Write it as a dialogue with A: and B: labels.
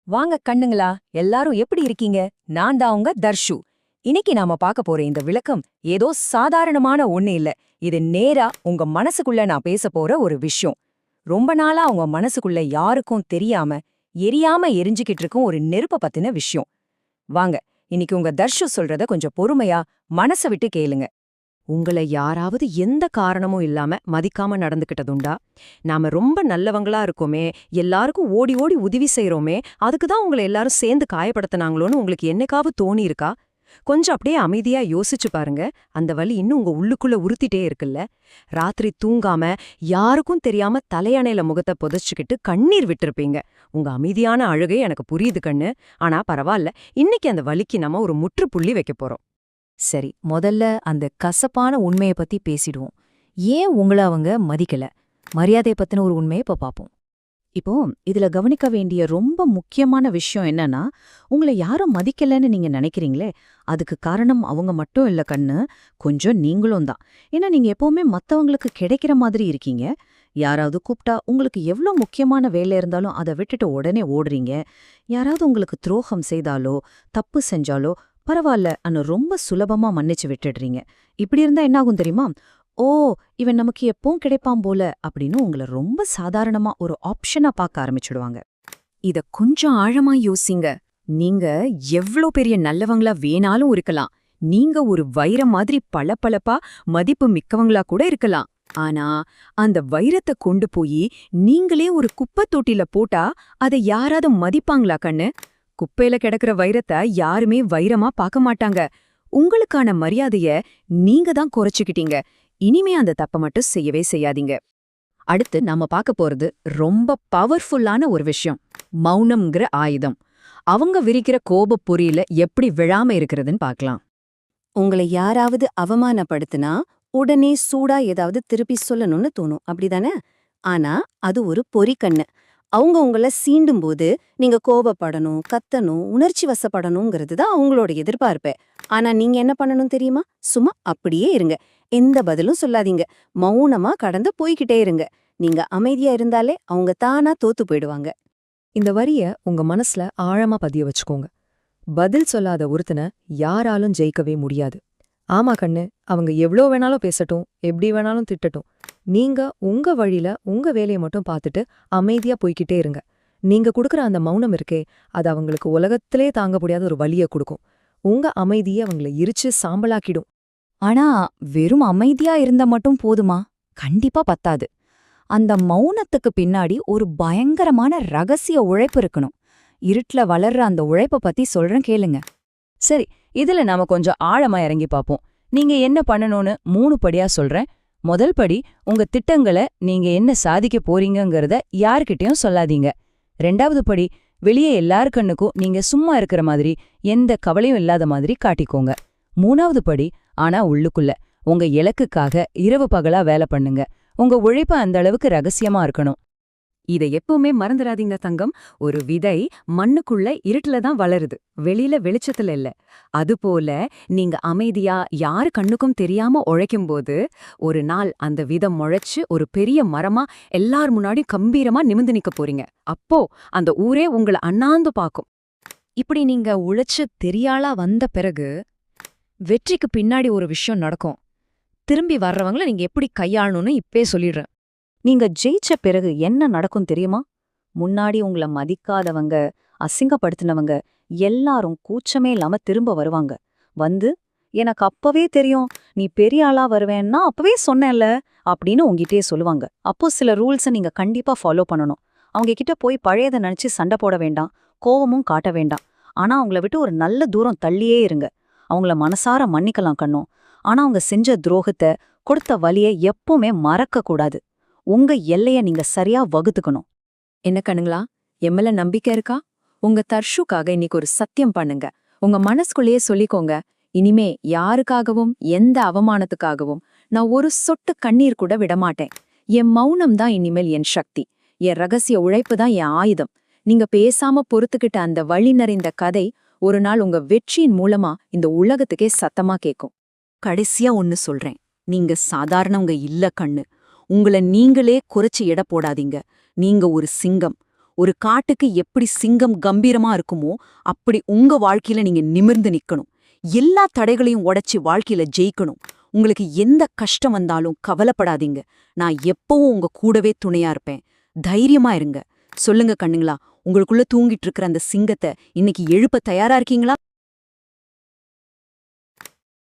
A: வாங்க கண்ணுங்களா, எல்லாரும் எப்படி இருக்கீங்க? நான் தான் உங்க தர்ஷு. இன்னைக்கு நாம பார்க்க போற இந்த விளக்கம் ஏதோ சாதாரணமான ஒண்ணு இல்ல. இது நேரா உங்க மனசுக்குள்ள நான் பேச போற ஒரு விஷயம். ரொம்ப நாளா உங்க மனசுக்குள்ள யாருக்கும் தெரியாம எரியாம எரிஞ்சுக்கிட்டு இருக்கும் ஒரு நெருப்ப பத்தின விஷயம். வாங்க, இன்னைக்கு உங்க தர்ஷு சொல்றத கொஞ்சம் பொறுமையா மனச விட்டு கேளுங்க. உங்கள யாராவது எந்த காரணமும் இல்லாம மதிக்காம நடந்துக்கிட்டதுண்டா? நாம ரொம்ப நல்லவங்களா இருக்கோமே, எல்லாருக்கும் ஓடி ஓடி உதவி செய்றோமே, அதுக்கு தான் உங்கள எல்லாரும் சேர்ந்து காயப்படுத்துனாங்களோன்னு உங்களுக்கு என்னைக்காவது தோணி இருக்கா? கொஞ்சம் அப்படியே அமைதியா யோசிச்சு பாருங்க. அந்த வலி இன்னும் உங்க உள்ளுக்குள்ள உறுத்திட்டே இருக்குல்ல? ராத்திரி தூங்காம யாருக்கும் தெரியாம தலையணையில முகத்தை புதைச்சுக்கிட்டு கண்ணீர் விட்டிருப்பீங்க. உங்க அமைதியான அழுகை எனக்கு புரியுது கண்ணு. ஆனா பரவாயில்ல, இன்னைக்கு அந்த வலிக்கு நம்ம ஒரு முற்றுப்புள்ளி வைக்க போறோம். சரி, முதல்ல அந்த கசப்பான உண்மைய பத்தி பேசிடுவோம். ஏன் உங்கள அவங்க மதிக்கல? மரியாதை பத்தின ஒரு உண்மையை இப்ப பாப்போம்.
B: இப்போ இதுல கவனிக்க வேண்டிய ரொம்ப முக்கியமான விஷயம் என்னன்னா, உங்கள யாரும் மதிக்கலன்னு நீங்க நினைக்கிறீங்களே, அதுக்கு காரணம் அவங்க மட்டும் இல்ல கண்ணு, கொஞ்சம் நீங்களும் தான். ஏன்னா நீங்க எப்பவுமே மத்தவங்களுக்கு கிடைக்கிற மாதிரி இருக்கீங்க. யாராவது கூப்பிட்டா உங்களுக்கு எவ்ளோ முக்கியமான வேலை இருந்தாலும் அதை விட்டுட்டு உடனே ஓடுறீங்க. யாராவது உங்களுக்கு துரோகம் செய்தாலோ, தப்பு செஞ்சாலோ பரவாயில்ல அன்னு ரொம்ப சுலபமா மன்னிச்சு விட்டுடுறீங்க. இப்படி இருந்தா என்னாகும் தெரியுமா? ஓ, இவன் நமக்கு எப்பவும் கிடைப்பான் போல அப்படின்னு உங்களை ரொம்ப சாதாரணமா ஒரு ஆப்ஷனா பார்க்க ஆரம்பிச்சுடுவாங்க.
A: இத கொஞ்சம் ஆழமா யோசிங்க. நீங்க எவ்ளோ பெரிய நல்லவங்களா வேணாலும் இருக்கலாம். நீங்க ஒரு வைரம் மாதிரி பளபளப்பா மதிப்பு மிக்கவங்களா கூட இருக்கலாம். ஆனா அந்த வைரத்தை கொண்டு போய் நீங்களே ஒரு குப்பைத் தொட்டில போட்டா அதை யாராவது மதிப்பாங்களா கண்ணு? குப்பையில கிடக்கிற வைரத்தை யாருமே வைரமா பார்க்க மாட்டாங்க. உங்களுக்கான மரியாதைய நீங்க தான் குறைச்சுக்கிட்டீங்க. இனிமே அந்த தப்ப மட்டும் செய்யவே செய்யாதீங்க. அடுத்து நாம பார்க்க போறது ரொம்ப பவர்ஃபுல்லான ஒரு விஷயம். மௌனம்ங்கிற ஆயுதம். அவங்க விரிக்கிற கோபப் பொறியில எப்படி விழாம இருக்கிறதுன்னு பார்க்கலாம்.
C: உங்களை யாராவது அவமானப்படுத்தினா உடனே சூடா ஏதாவது திருப்பி சொல்லணும்னு தோணும், அப்படிதானே? ஆனா அது ஒரு பொறிக்கண்ணு. அவங்க உங்களை சீண்டும் போது நீங்க கோபப்படணும், கத்தணும், உணர்ச்சி வசப்படணுங்கிறது தான் அவங்களோட எதிர்பார்ப்பு. ஆனா நீங்க என்ன பண்ணணும் தெரியுமா? சும்மா அப்படியே இருங்க. எந்த பதிலும் சொல்லாதீங்க. மௌனமா கடந்து போய்கிட்டே இருங்க. நீங்க அமைதியா இருந்தாலே அவங்க தானா தோத்து போயிடுவாங்க.
A: இந்த வரிய உங்க மனசுல ஆழமா பதிய வச்சுக்கோங்க. பதில் சொல்லாத ஒருத்தனை யாராலும் ஜெயிக்கவே முடியாது. ஆமா கண்ணு, அவங்க எவ்ளோ வேணாலும் பேசட்டும், எப்படி வேணாலும் திட்டட்டும். நீங்க உங்க வழியில உங்க வேலையை மட்டும் பார்த்துட்டு அமைதியா போய்கிட்டே இருங்க. நீங்க குடுக்கற அந்த மௌனம் இருக்கே, அது அவங்களுக்கு உலகத்திலே தாங்க முடியாத ஒரு வலிய கொடுக்கும். உங்க அமைதியை அவங்கள எரிச்சு சாம்பலாக்கிடும்.
C: ஆனா வெறும் அமைதியா இருந்தா மட்டும் போதுமா? கண்டிப்பா பத்தாது. அந்த மௌனத்துக்கு பின்னாடி ஒரு பயங்கரமான ரகசிய உழைப்பு இருக்கணும். இருட்டுல வளர்ற அந்த உழைப்ப பத்தி சொல்றேன் கேளுங்க.
A: சரி, இதுல நாம கொஞ்சம் ஆழமா இறங்கி பாப்போம். நீங்க என்ன பண்ணணும்னு 3 படியா சொல்றேன். முதல் படி, உங்க திட்டங்களை நீங்க என்ன சாதிக்க போறீங்கங்கறத யார்கிட்டயும் சொல்லாதீங்க. 2வது படி, வெளியே எல்லார் கண்ணுக்கும் நீங்க சும்மா இருக்கிற மாதிரி, எந்த கவலையும் இல்லாத மாதிரி காட்டிக்கோங்க. 3வது படி, ஆனா உள்ளுக்குள்ள உங்க இலக்குக்காக இரவு பகலா வேலை பண்ணுங்க. உங்க உழைப்பு அந்த அளவுக்கு ரகசியமா இருக்கணும். இதை எப்பவுமே மறந்துடாதீங்க தங்கம். ஒரு விதை மண்ணுக்குள்ள இருட்டுல தான் வளருது, வெளியில வெளிச்சத்துல இல்ல. அதுபோல நீங்க அமைதியா யாரு கண்ணுக்கும் தெரியாம உழைக்கும்போது ஒரு நாள் அந்த விதை முளைச்சு ஒரு பெரிய மரமா எல்லார் முன்னாடி கம்பீரமா நிமிர்ந்து நிக்க போறீங்க. அப்போ அந்த ஊரே உங்களை அண்ணாந்து பாக்கும். இப்படி நீங்க உழைச்சு தெரியாளா வந்த பிறகு வெற்றிக்கு பின்னாடி ஒரு விஷயம் நடக்கும். திரும்பி வர்றவங்கள நீங்க எப்படி கையாளணும்னு இப்பே சொல்லிடுறேன்.
C: நீங்க ஜெயிச்ச பிறகு என்ன நடக்கும் தெரியுமா? முன்னாடி உங்கள மதிக்காதவங்க, அசிங்கப்படுத்தினவங்க எல்லாரும் கூச்சமே இல்லாம திரும்ப வருவாங்க. வந்து, எனக்கு அப்பவே தெரியும் நீ பெரிய ஆளா வருவேன்னா அப்பவே சொன்னேன்ல அப்படின்னு உங்ககிட்டயே சொல்லுவாங்க. அப்போ சில ரூல்ஸை நீங்க கண்டிப்பா ஃபாலோ பண்ணணும். அவங்க கிட்ட போய் பழையதை நினைச்சு சண்டை போட வேண்டாம், கோவமும் காட்ட வேண்டாம். ஆனா அவங்கள விட்டு ஒரு நல்ல தூரம் தள்ளியே இருங்க. அவங்கள மனசார மன்னிக்கலாம் கண்ணும். ஆனா அவங்க செஞ்ச துரோகத்தை, கொடுத்த வலியை எப்பவுமே மறக்க கூடாது. உங்க எல்லைய நீங்க சரியா வகுத்துக்கணும்.
A: என்ன கண்ணுங்களா, எம்மல நம்பிக்கை இருக்கா? உங்க தர்ஷுக்காக இன்னைக்கு ஒரு சத்தியம் பண்ணுங்க. உங்க மனசுக்குள்ளேயே சொல்லிக்கோங்க, இனிமே யாருக்காகவும் எந்த அவமானத்துக்காகவும் நான் ஒரு சொட்டு கண்ணீர் கூட விடமாட்டேன். என் மௌனம் தான் இனிமேல் என் சக்தி. என் ரகசிய உழைப்பு தான் என் ஆயுதம். நீங்க பேசாம பொறுத்துக்கிட்ட அந்த வழி நிறைந்த கதை ஒரு நாள் உங்க வெற்றியின் மூலமா இந்த உலகத்துக்கே சத்தமா கேட்கும்.
C: கடைசியா ஒன்னு சொல்றேன், நீங்க சாதாரணவங்க இல்ல கண்ணு. உங்களை நீங்களே குறைச்சு எடை போடாதீங்க. நீங்க ஒரு சிங்கம்.
B: ஒரு காட்டுக்கு எப்படி சிங்கம் கம்பீரமா இருக்குமோ அப்படி உங்க வாழ்க்கையில நீங்க நிமிர்ந்து நிக்கணும். எல்லா தடைகளையும் உடைச்சு வாழ்க்கையில ஜெயிக்கணும். உங்களுக்கு எந்த கஷ்டம் வந்தாலும் கவலைப்படாதீங்க. நான் எப்பவும் உங்க கூடவே துணையா இருப்பேன். தைரியமா இருங்க. சொல்லுங்க கண்ணுங்களா, உங்களுக்குள்ள தூங்கிட்டு இருக்கிற அந்த சிங்கத்தை இன்னைக்கு எழுப்ப தயாரா இருக்கீங்களா?